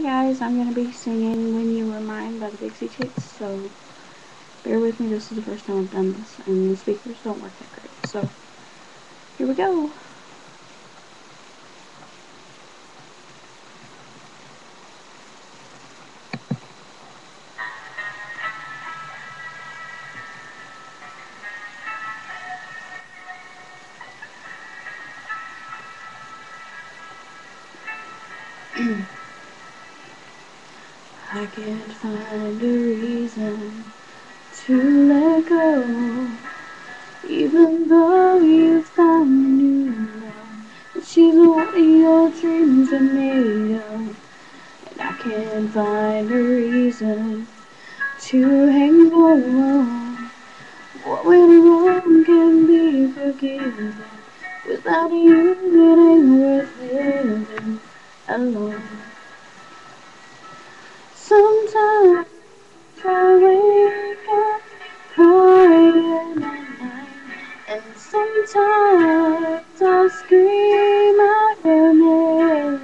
Hey guys, I'm gonna be singing When You Were Mine by the Dixie Chicks, so bear with me, this is the first time I've done this, and the speakers don't work that great, so here we go. I can't find a reason to let go, even though you found a new love, and she's what your dreams are made of, and I can't find a reason to hang on. What went wrong can be forgiven. Without you, it ain't worth living alone. Sometimes I wake up crying at night, and sometimes I scream out your name.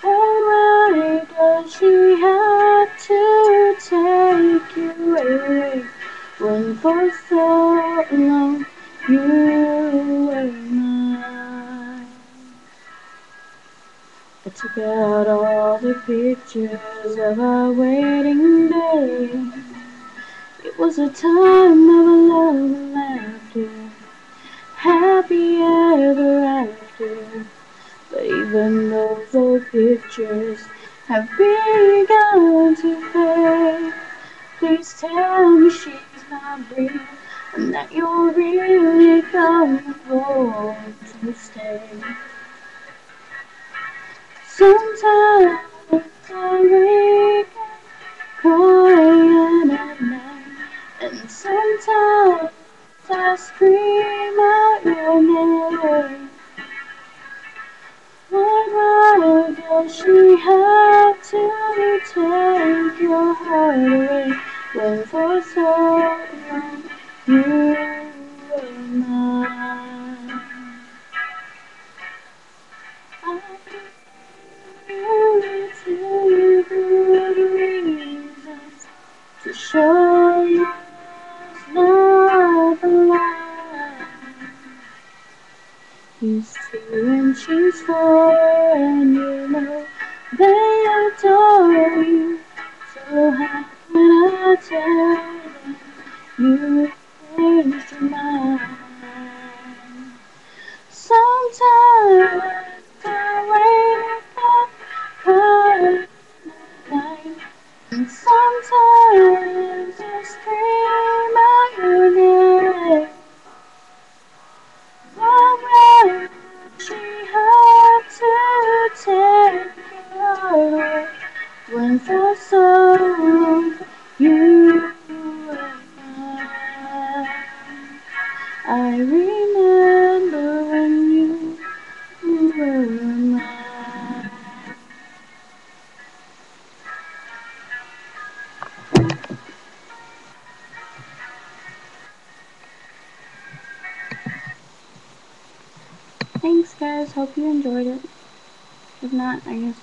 Why does she have to take you away when for so long you were mine? I took out all the pictures of our wedding day. It was a time of love and laughter, happy ever after. But even those old pictures have begun to fade. Please tell me she's not real, and that you're really coming home to stay. Sometimes I wake up crying at night, and sometimes I scream out your name. Why does she have to take your heart away when for so long you were mine? I give you good reasons to show you it's not a lie. He's 2 and she's 4, and you know they adore you. So how can I tell them you changed your mind? Sometimes I wake up crying at night, and sometimes I scream out your name. Why would she have to take your heart away when for so long you were mine? I remember when you were mine. Thanks guys, hope you enjoyed it. If not, I guess